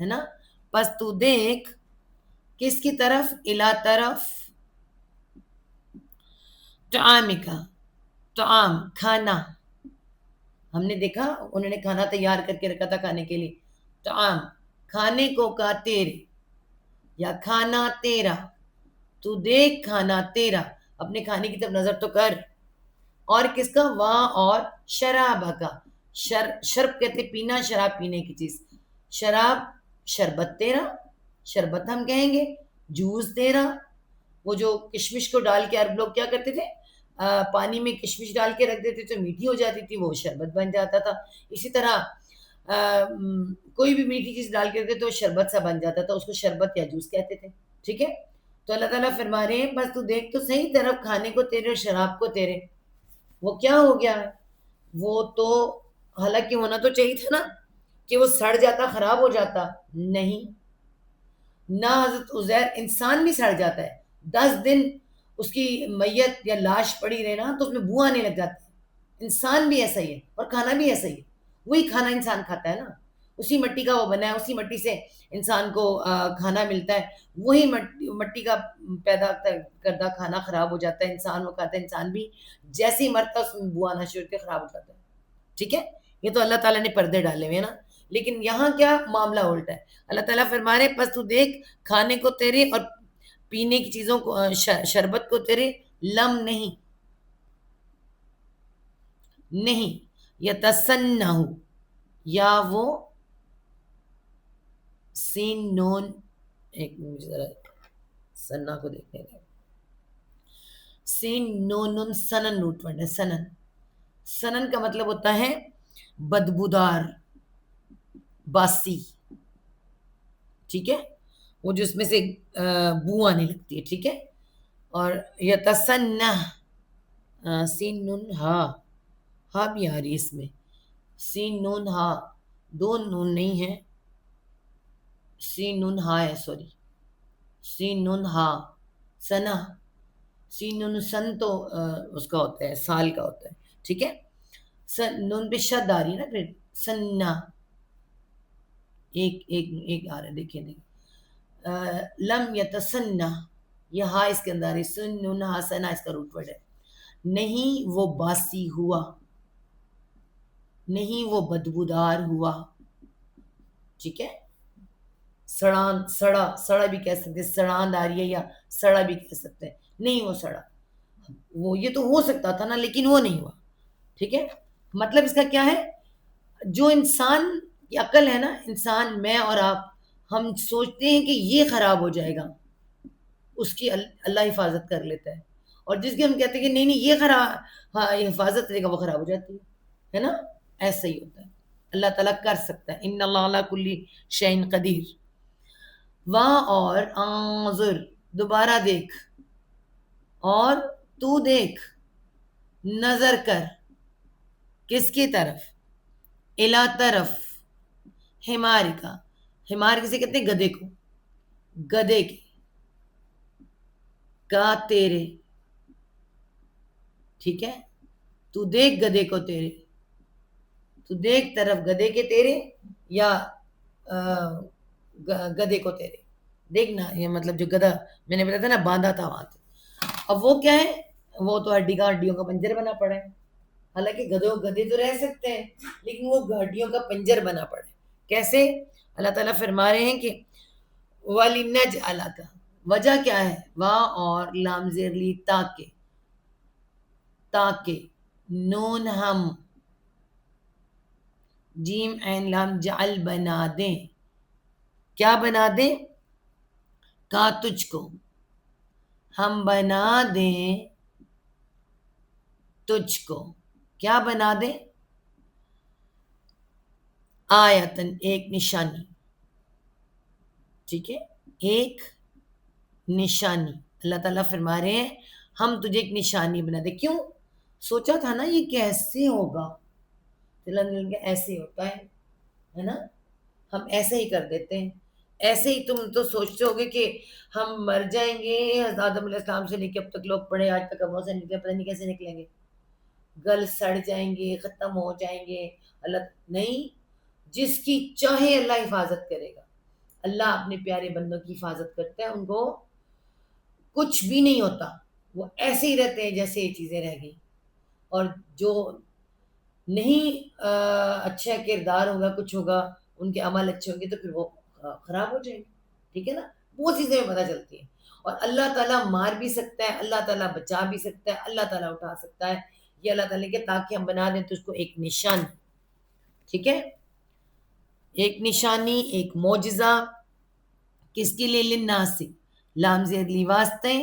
[SPEAKER 1] ہے نا. پس تو دیکھ کس کی طرف؟ الا طرف طعامکا، طعام کھانا. ہم نے دیکھا انہوں نے کھانا تیار کر کے رکھا تھا کھانے کے لیے. طعام کھانے کو کا تیرے یا کھانا تیرا. تو دیکھ کھانا تیرا، اپنے کھانے کی طرف نظر تو کر. اور کس کا؟ وہاں اور شراب کا. شرب کہتے پینا، شراب پینے کی چیز. شراب شربت تیرا، شربت ہم کہیں گے. جوس تیرا، وہ جو کشمش کو ڈال کے عرب لوگ کیا کرتے تھے، پانی میں کشمش ڈال کے رکھ دیتے تو میٹھی ہو جاتی تھی، وہ شربت بن جاتا تھا. اسی طرح کوئی بھی میٹھی چیز ڈال کے رکھتے تو شربت سا بن جاتا تھا، اس کو شربت یا جوس کہتے تھے. ٹھیک ہے، تو اللہ تعالیٰ فرما رہے ہیں بس تو دیکھ تو صحیح طرف کھانے کو تیرے اور شراب کو تیرے. وہ کیا ہو گیا ہے؟ وہ تو حالانکہ ہونا تو چاہیے تھا نا کہ وہ سڑ جاتا، خراب ہو جاتا. نہیں، نہ حضرت عزیر انسان بھی سڑ جاتا ہے. 10 دن اس کی میت یا لاش پڑی رہے نا تو اس میں بو آنے لگ جاتی ہے. انسان بھی ایسا ہی ہے اور کھانا بھی ایسا ہی ہے. وہی کھانا انسان کھاتا ہے نا، اسی مٹی کا وہ بنا ہے، اسی مٹی سے انسان کو کھانا ملتا ہے. وہی مٹی کا پیدا کردہ کھانا خراب ہو جاتا ہے، انسان وہ کھاتا ہے، انسان بھی جیسے ہی مرتا اس میں بو آنا شروع ہوتی ہے، خراب ہو جاتا ہے. ٹھیک ہے، یہ تو اللہ تعالیٰ نے پردے ڈالے ہوئے ہیں نا. لیکن یہاں کیا معاملہ الٹا ہے. اللہ تعالیٰ فرما رہے پس تو دیکھ کھانے کو تیرے اور پینے کی چیزوں کو، شربت کو تیرے. لم نہیں یتسنہ، یا وہ سین نون، ایک منٹ ذرا سنا کو دیکھنے کا. سین نون سنن روٹ ورڈ ہے. سنن کا مطلب ہوتا ہے بدبودار، باسی. ٹھیک ہے، وہ جو اس میں سے بو آنے لگتی ہے. ٹھیک ہے، اور یتسنہ سین نون ہا بھی آ رہی ہے اس میں. سین نون ہا، دو نون نہیں ہے، سین نون ہا ہے، سوری. سین نون ہا سنا. سین نون سن تو اس کا ہوتا ہے سال کا ہوتا ہے. ٹھیک ہے، نون پہ شد آ رہی ہے نا، پھر سنا. ایک آ رہا ہے، دیکھیں لم یتسنہ، یہ ہا اس کے اندر ہے. سن نون ہا سنا اس کا روٹ ورڈ ہے. نہیں وہ باسی ہوا، نہیں وہ بدبودار ہوا. ٹھیک ہے، سڑا بھی کہہ سکتے ہیں، سڑاند آ رہی ہے یا سڑا بھی کہہ سکتے ہیں، نہیں وہ سڑا، وہ یہ تو ہو سکتا تھا نا، لیکن وہ نہیں ہوا. ٹھیک ہے، مطلب اس کا کیا ہے، جو انسان کی عقل ہے نا، انسان میں اور آپ، ہم سوچتے ہیں کہ یہ خراب ہو جائے گا، اس کی اللہ حفاظت کر لیتا ہے. اور جس کی ہم کہتے ہیں کہ نہیں یہ خراب، ہاں یہ حفاظت کرے گا، وہ خراب ہو جاتی ہے نا. ایسا ہی ہوتا ہے، اللہ تعالیٰ کر سکتا ہے. ان اللہ علی کل شیء قدیر. وہاں اور انظر، دوبارہ دیکھ، اور تو دیکھ، نظر کر، کس کی طرف، الا طرف، حمار کا، حمار کسے کہتے ہیں، گدھے کو، گدھے کے، کا تیرے. ٹھیک ہے، تو دیکھ گدھے کو تیرے، تو دیکھ طرف گدھے کے تیرے، یا گدھے کو تیرے. دیکھنا یہ مطلب جو گدھا میں نے بتایا تھا نا، باندھا تھا وہاں سے. اب وہ کیا ہے، وہ تو ہڈیوں کا پنجر بنا پڑا ہے. حالانکہ گدھے تو رہ سکتے ہیں، لیکن وہ ہڈیوں کا پنجر بنا پڑا ہے. کیسے؟ اللہ تعالیٰ فرما رہے ہیں کہ وَلِنَجْعَلَ کا، وجہ کیا ہے، واں اور لام زیر لی، تاکہ، تاکہ، نون ہم، جیم عین لام جعل، بنا دیں. کیا بنا دیں؟ کا تجھ کو، ہم بنا دیں تجھ کو. کیا بنا دیں؟ آیتن، ایک نشانی. ٹھیک ہے، ایک نشانی. اللہ تعالیٰ فرما رہے ہیں ہم تجھے ایک نشانی بنا دیں. کیوں؟ سوچا تھا نا یہ کیسے ہوگا، ایسے ہوتا ہے نا، ہم ایسے ہی کر دیتے ہیں. ایسے ہی تم تو سوچتے ہوگے کہ ہم مر جائیں گے، حضرت آدم علیہ السلام سے لے کے اب تک لوگ پڑھے، آج تک ہم سے نکلے، پتہ نہیں کیسے نکلیں گے، گل سڑ جائیں گے، ختم ہو جائیں گے. اللہ نہیں، جس کی چاہے اللہ حفاظت کرے گا. اللہ اپنے پیارے بندوں کی حفاظت کرتا ہے، ان کو کچھ بھی نہیں ہوتا، وہ ایسے ہی رہتے ہیں جیسے یہ چیزیں رہ گئی. اور جو نہیں اچھا کردار ہوگا، کچھ ہوگا، ان کے عمل اچھے ہوں گے تو پھر وہ خراب ہو جائیں گے. ٹھیک ہے نا، وہ چیزیں پتہ چلتی ہیں. اور اللہ تعالیٰ مار بھی سکتا ہے، اللہ تعالیٰ بچا بھی سکتا ہے، اللہ تعالیٰ اٹھا سکتا ہے. یہ اللہ تعالیٰ کے تاکہ ہم بنا دیں تو اس کو ایک نشان. ٹھیک ہے، ایک نشانی، ایک معجزہ. کس کے لیے؟ للناسی، لام زیر لی واسطے،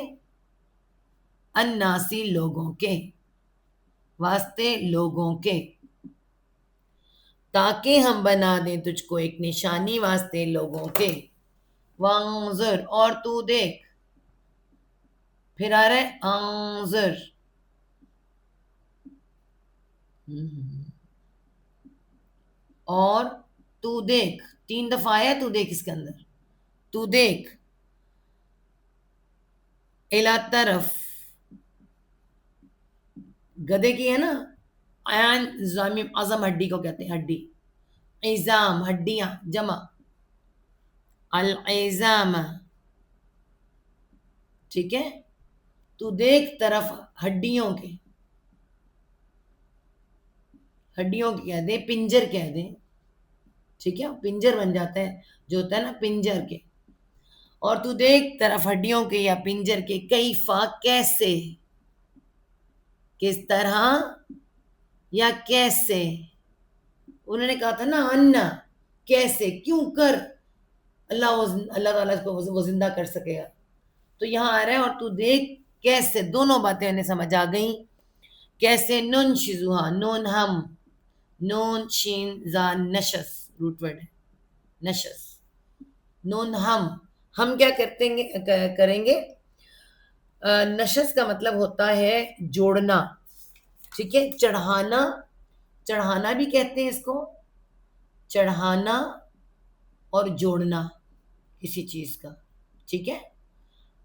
[SPEAKER 1] الناسی لوگوں کے، واسطے لوگوں کے، تاکہ ہم بنا دیں تجھ کو ایک نشانی واسطے لوگوں کے. وانظر، اور تو دیکھ. پھر آ رہا ہے انظر، اور تو دیکھ، 3 دفعہ آیا تو دیکھ اس کے اندر. تو دیکھ، الا طرف، گدے کی ہے نا، عین زمیم، عظم ہڈی کو کہتے ہیں، ہڈی. عظام، ہڈیاں، جمع، العظام. ٹھیک ہے، تو دیکھ طرف ہڈیوں کے، ہڈیوں کے کہہ دیں، پنجر کہہ دیں. ٹھیک ہے، پنجر بن جاتا ہے جو ہوتا ہے نا پنجر کے. اور تو دیکھ طرف ہڈیوں کے یا پنجر کے، کیفا، کیسے، کس طرح، یا کیسے. انہوں نے کہا تھا نا انا، کیسے، کیوں کر اللہ تعالیٰ کو وہ زندہ کر سکے گا. تو یہاں آ رہا ہے اور تو دیکھ کیسے. دونوں باتیں انہیں سمجھ آ گئیں. کیسے، نون شزوہا، نون ہم، نون شین زان نشس، روٹ ورڈ ہے نشس. نون ہم کیا کریں گے. نشس کا مطلب ہوتا ہے جوڑنا. ٹھیک ہے، چڑھانا، چڑھانا بھی کہتے ہیں اس کو، چڑھانا اور جوڑنا کسی چیز کا. ٹھیک ہے،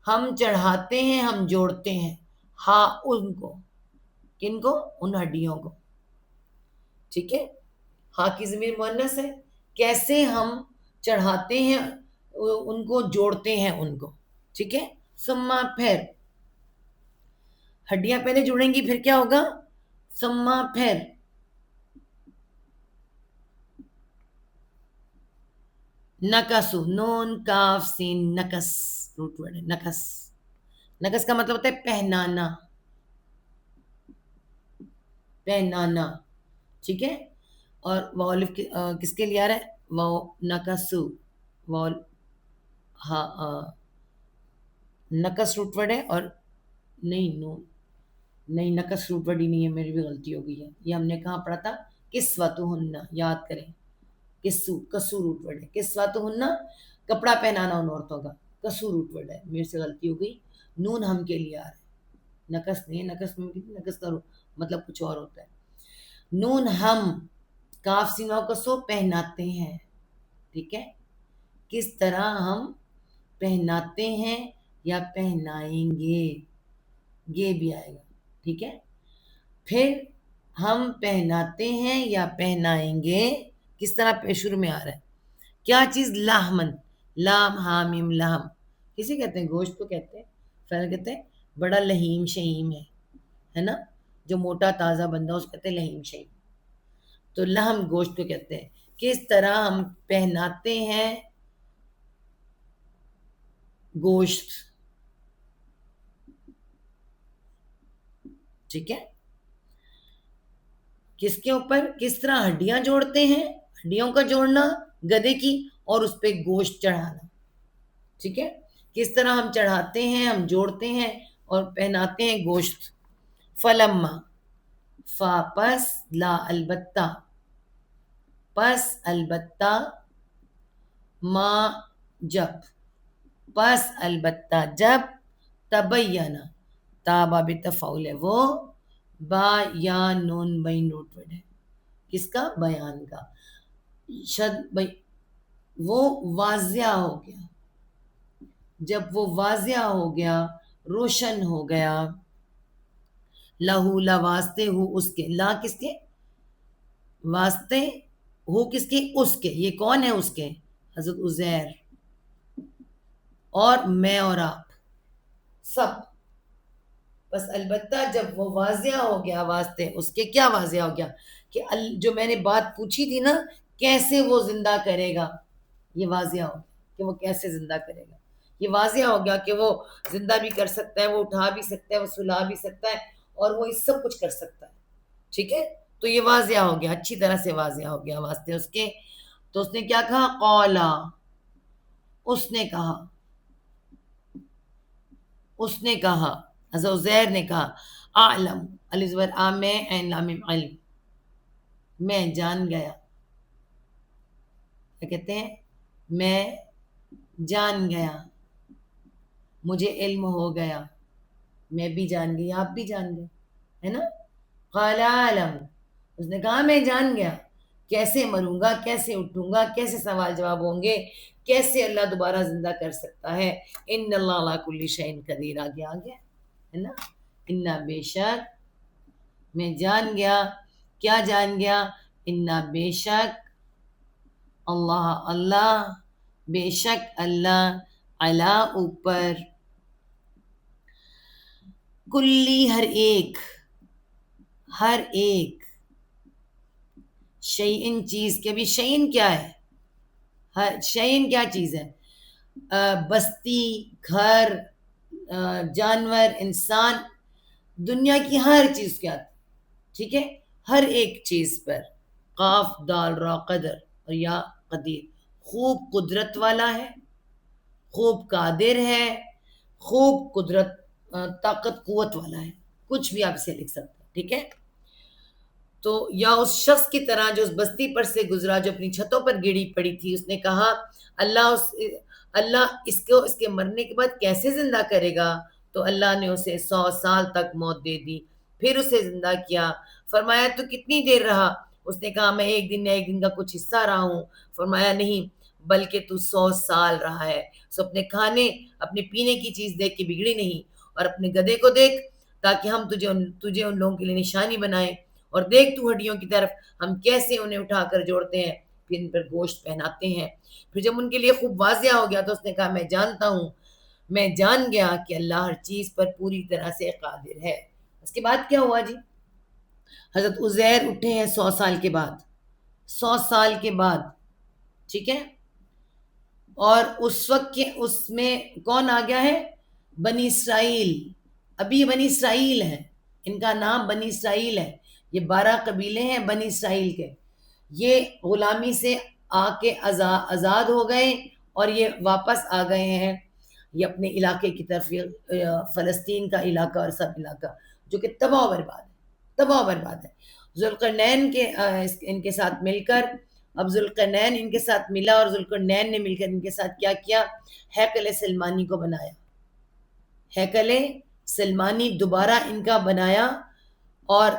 [SPEAKER 1] ہم چڑھاتے ہیں، ہم جوڑتے ہیں، ہاں ان کو، کن کو، ان ہڈیوں کو. ٹھیک ہے، ہاں کی ضمیر مؤنث ہے. کیسے ہم چڑھاتے ہیں ان کو، جوڑتے ہیں ان کو. ٹھیک ہے، ثم پھر، ہڈیاں پہلے جڑیں گی پھر کیا ہوگا، ثم پھر، نکسو، نون کاف سین، نکس روٹ ورڈ ہے نکس. نکس کا مطلب ہوتا ہے پہنانا، پہنانا، ٹھیک ہے. اور والف کس کے لیے آ رہا ہے؟ وہ نکسو، وال، ہاں نکس روٹ ورڈ ہے. اور نہیں نو، نہیں نکس روٹ ورڈ ہی نہیں ہے، میری بھی غلطی ہو گئی ہے. یہ ہم نے کہاں پڑھا تھا؟ کسوتہن، یاد کریں. کسو، کسو روٹ ورڈ ہے. کسوتہن کپڑا پہنانا ان عورتوں کا، کسو روٹ ورڈ ہے. میرے سے غلطی ہو گئی. نون ہم کے لیے آ رہا ہے، نکس نہیں ہے. نکس میں نکس کا مطلب کچھ اور ہوتا ہے. نون ہم، کاف سین واو کسو، پہناتے ہیں. ٹھیک ہے، کس طرح ہم پہناتے ہیں یا پہنائیں گے، یہ بھی آئے گا. ٹھیک ہے، پھر ہم پہناتے ہیں یا پہنائیں گے، کس طرح شروع میں آ رہا ہے. کیا چیز؟ لحمن، لام حامیم لحم. کسے کہتے ہیں؟ گوشت کو کہتے ہیں. فعل کہتے ہیں بڑا لہیم شہیم ہے نا، جو موٹا تازہ بندہ اس کو کہتے ہیں لہیم شہیم. تو لحم گوشت کو کہتے ہیں. کس طرح ہم پہناتے ہیں گوشت. ٹھیک ہے، کس کے اوپر؟ کس طرح ہڈیاں جوڑتے ہیں، ہڈیوں کا جوڑنا گدے کی، اور اس پہ گوشت چڑھانا. ٹھیک ہے، کس طرح ہم چڑھاتے ہیں، ہم جوڑتے ہیں اور پہناتے ہیں گوشت. فلما، فا پس، لا البتہ، پس البتہ، ما جب، پس البتہ جب، تبینہ، تابا بتفاول ہے وہ، با یا نون بین روٹ ورڈ ہے. کس کا؟ بیان کا. وہ واضح ہو گیا، جب وہ واضح ہو گیا، روشن ہو گیا. لہو، لا واسطے ہو اس کے، لا کس کے؟ واسطے، ہو کس کے؟ اس کے. یہ کون ہے اس کے؟ حضرت عزیر. اور میں اور آپ سب. بس البتہ جب وہ واضح ہو گیا، واسطے اس کے. کیا واضح ہو گیا؟ کہ جو میں نے بات پوچھی تھی نا، کیسے وہ زندہ کرے گا، یہ واضح ہو گیا کہ وہ کیسے زندہ کرے گا. یہ واضح ہو گیا کہ وہ زندہ بھی کر سکتا ہے، وہ اٹھا بھی سکتا ہے، وہ سلا بھی سکتا ہے، اور وہ اس سب کچھ کر سکتا ہے. ٹھیک ہے، تو یہ واضح ہو گیا، اچھی طرح سے واضح ہو گیا واسطے اس کے. تو اس نے کیا کہا؟ قولا، اس نے کہا، اس نے کہا، حضرت عزیر نے کہا. اعلم، الف زبر آ میں، عین لام میم علم، میں جان گیا. کیا کہتے ہیں؟ میں جان گیا، مجھے علم ہو گیا. میں بھی جان گئی، آپ بھی جان گئے، ہے نا. قال اعلم، اس نے کہا میں جان گیا. کیسے مروں گا، کیسے اٹھوں گا، کیسے سوال جواب ہوں گے، کیسے اللہ دوبارہ زندہ کر سکتا ہے. ان اللہ علی کل شیء قدیر. آگے آ گیا ہے نا. انا، بے شک، میں جان گیا. کیا جان گیا؟ انا، بے شک، اللہ، اللہ، بے شک اللہ، علا اوپر، کلی ہر ایک، ہر ایک، شیئن چیز کے. بھی شیئن کیا ہے؟ ہر شیئن کیا چیز ہے؟ بستی، گھر، جانور، انسان، دنیا کی ہر چیز کیا تھی. ٹھیک ہے، ہر ایک چیز پر. قاف دال را قدر، اور یا قدیر، خوب قدرت والا ہے، خوب قادر ہے، خوب قدرت، طاقت قوت والا ہے. کچھ بھی آپ اسے لکھ سکتے ہیں. ٹھیک ہے، تو یا اس شخص کی طرح جو اس بستی پر سے گزرا، جو اپنی چھتوں پر گڑی پڑی تھی. اس نے کہا اللہ اس کو اس کے مرنے کے بعد کیسے زندہ کرے گا. تو اللہ نے اسے 100 سال تک موت دے دی، پھر اسے زندہ کیا. فرمایا تو کتنی دیر رہا؟ اس نے کہا میں ایک دن یا ایک دن کا کچھ حصہ رہا ہوں. فرمایا نہیں، بلکہ تو 100 سال رہا ہے. سو اپنے کھانے، اپنے پینے کی چیز دیکھ کے بگڑی نہیں، اور اپنے گدھے کو دیکھ تاکہ ہم تجھے ان لوگوں کے لیے نشانی بنائیں. اور دیکھ تو ہڈیوں کی طرف، ہم کیسے انہیں اٹھا کر جوڑتے ہیں، پھر ان پر گوشت پہناتے ہیں. پھر جب ان کے لیے خوب واضح ہو گیا تو اس نے کہا میں جانتا ہوں، میں جان گیا کہ اللہ ہر چیز پر پوری طرح سے قادر ہے. اس کے بعد کیا ہوا جی؟ حضرت عزیر اٹھے ہیں 100 سال کے بعد، 100 سال کے بعد. ٹھیک ہے، اور اس وقت کے اس میں کون آ گیا ہے؟ بنی اسرائیل. ابھی بنی اسرائیل ہیں، ان کا نام بنی اسرائیل ہے. یہ 12 قبیلے ہیں بنی اسرائیل کے. یہ غلامی سے آ کے آزاد ہو گئے اور یہ واپس آ گئے ہیں یہ اپنے علاقے کی طرف، فلسطین کا علاقہ اور سب علاقہ جو کہ تباہ و برباد ہے، تباہ و برباد ہے. ذوالقرنین کے ان کے ساتھ مل کر، اب ذوالقرنین ان کے ساتھ ملا اور ذوالقرنین نے مل کر ان کے ساتھ کیا کیا؟ ہیکل سلمانی کو بنایا. ہیکل سلمانی دوبارہ ان کا بنایا اور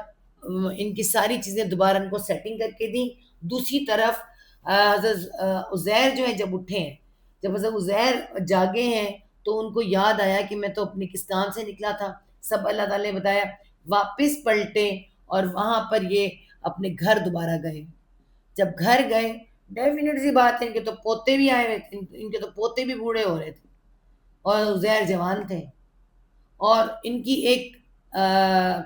[SPEAKER 1] ان کی ساری چیزیں دوبارہ ان کو سیٹنگ کر کے دی. دوسری طرف حضرت عزیر جو ہے جب اٹھے ہیں، جب حضرت عزیر جاگے ہیں تو ان کو یاد آیا کہ میں تو اپنے کس کام سے نکلا تھا. سب اللہ تعالیٰ نے بتایا، واپس پلٹے اور وہاں پر یہ اپنے گھر دوبارہ گئے. جب گھر گئے، ڈیفینیٹ سی بات ہے ان کے تو پوتے بھی آئے ہوئے، ان کے تو پوتے بھی بوڑھے ہو رہے تھے اور عزیر جوان تھے. اور ان کی ایک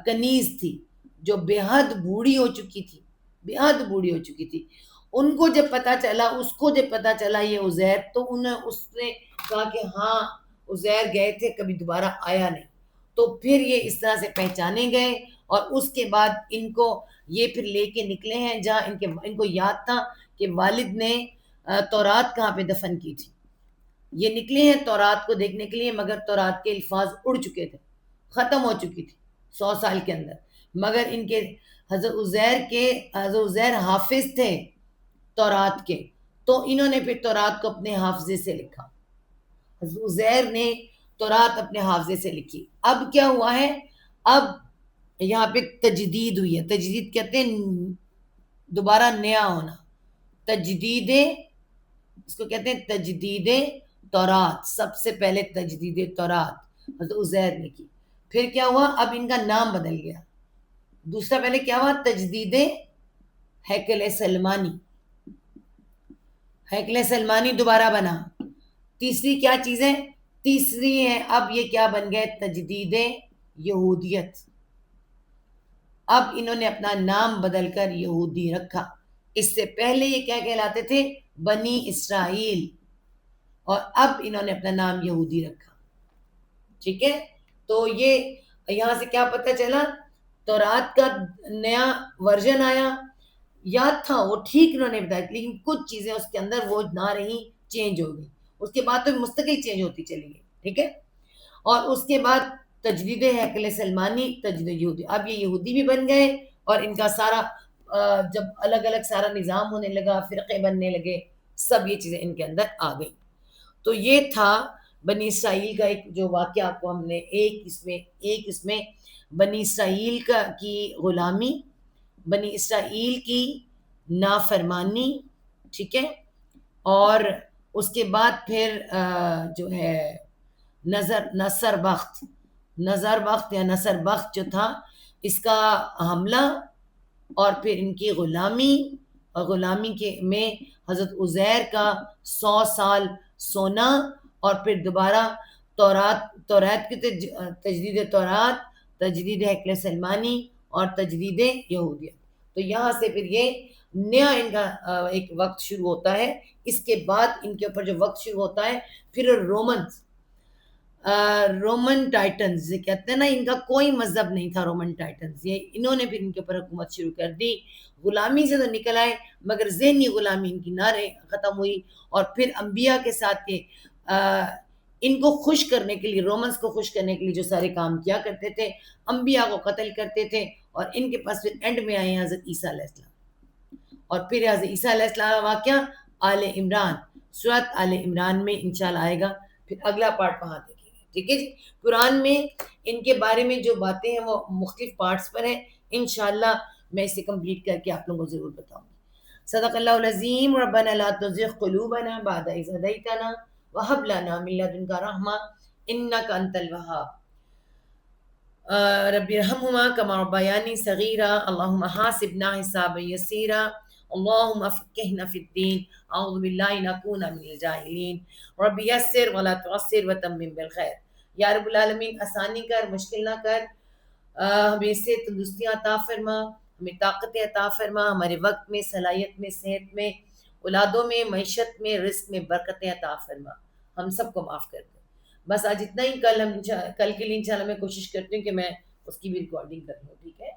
[SPEAKER 1] کنیز تھی جو بے حد بوڑھی ہو چکی تھی، بے حد بوڑھی ہو چکی تھی. ان کو جب پتا چلا، اس کو جب پتا چلا یہ عزیر، تو اس نے کہا کہ ہاں عزیر گئے تھے، کبھی دوبارہ آیا نہیں. تو پھر یہ اس طرح سے پہچانے گئے اور اس کے بعد ان کو یہ پھر لے کے نکلے ہیں جہاں ان کو یاد تھا کہ والد نے تورات کہاں پہ دفن کی تھی. یہ نکلے ہیں تورات کو دیکھنے کے لیے، مگر تورات کے الفاظ اڑ چکے تھے، ختم ہو چکی تھی 100 سال کے اندر. مگر ان کے حضرت عزیر حافظ تھے تورات کے، تو انہوں نے پھر تورات کو اپنے حافظے سے لکھا. حضرت عزیر نے تورات اپنے حافظے سے لکھی. اب کیا ہوا ہے؟ اب یہاں پہ تجدید ہوئی ہے. تجدید کہتے ہیں دوبارہ نیا ہونا. تجدید، اس کو کہتے ہیں تجدید تورات. سب سے پہلے تجدید تورات حضرت عزیر نے کی. پھر کیا ہوا؟ اب ان کا نام بدل گیا. دوسرا پہلے کیا ہوا؟ تجدید ہیکل سلمانی. ہیکل سلمانی دوبارہ بنا. تیسری کیا چیزیں؟ تیسری ہے اب یہ کیا بن گئے؟ تجدید یہودیت. اب انہوں نے اپنا نام بدل کر یہودی رکھا. اس سے پہلے یہ کیا کہلاتے تھے؟ بنی اسرائیل. اور اب انہوں نے اپنا نام یہودی رکھا. ٹھیک ہے؟ تو یہ یہاں سے کیا پتہ چلا؟ تورات کا نیا ورژن آیا. یاد تھا وہ ٹھیک انہوں نے بتایا، لیکن کچھ چیزیں اس کے اندر وہ نہ رہی، چینج ہو گئی. اس کے بعد تو مستقل چینج ہوتی چلی گئی. ٹھیک ہے؟ اور اس کے بعد تجدید ہیکل سلمانی، تجدید یہودی. اب یہ یہودی بھی بن گئے اور ان کا سارا جب الگ الگ سارا نظام ہونے لگا، فرقے بننے لگے، سب یہ چیزیں ان کے اندر آ گئی. تو یہ تھا بنی اسرائیل کا ایک جو واقعہ آپ کو ہم نے ایک اس میں بنی اسرائیل کی غلامی، بنی اسرائیل کی نافرمانی. ٹھیک ہے؟ اور اس کے بعد پھر جو ہے نصر بخت یا نصر بخت جو تھا، اس کا حملہ اور پھر ان کی غلامی، اور غلامی کے میں حضرت عزیر کا 100 سال سونا، اور پھر دوبارہ تورات کی تجدید تورات، تجدید ہیکل سلمانی اور تجدید یہودیت. تو یہاں سے پھر یہ نیا ان کا ایک وقت شروع ہوتا ہے. اس کے بعد ان کے اوپر جو وقت شروع ہوتا ہے، پھر رومن ٹائٹنز کہتے ہیں نا، ان کا کوئی مذہب نہیں تھا. رومن ٹائٹنز، یہ انہوں نے پھر ان کے اوپر حکومت شروع کر دی. غلامی سے تو نکل آئے مگر ذہنی غلامی ان کی نہ ختم ہوئی. اور پھر انبیاء کے ساتھ ان کو خوش کرنے کے لیے، رومنز کو خوش کرنے کے لیے جو سارے کام کیا کرتے تھے، انبیاء کو قتل کرتے تھے. اور ان کے پاس پھر اینڈ میں آئے ہیں حضرت عیسیٰ علیہ السلام. اور پھر حضرت عیسیٰ علیہ السلام واقعہ آل عمران، سورۃ آل عمران میں انشاءاللہ آئے گا. پھر اگلا پارٹ وہاں دیکھیں گے. ٹھیک ہے جی؟ قرآن میں ان کے بارے میں جو باتیں ہیں وہ مختلف پارٹس پر ہیں. انشاءاللہ میں اسے کمپلیٹ کر کے آپ لوگوں کو ضرور بتاؤں گی. صدق اللہ العظیم. ربنا لا تزغ قلوبنا بعد إذ هديتنا وهب لنا من لدنك رحمة إنك أنت الوهاب. رب ارحمهما كما ربياني صغيرا. اللهم حاسبنا حسابا يسيرا. اللهم فقهنا في الدين. أعوذ بالله نكون من الجاهلين. رب يسر ولا تعسر وتمم بالخير. یا رب العالمین آسانی کر، مشکل نہ کر. ہمیں اس سے تندرستیاں عطا فرما، ہمیں طاقت عطا فرما، ہمارے وقت میں، صلاحیت میں، صحت میں اولادوں میں، معیشت میں، رزق میں برکتیں عطا فرما، ہم سب کو معاف کر دے. بس آج اتنا ہی. کل کے لیے انشاءاللہ میں کوشش کرتی ہوں کہ میں اس کی بھی ریکارڈنگ کر لوں. ٹھیک ہے.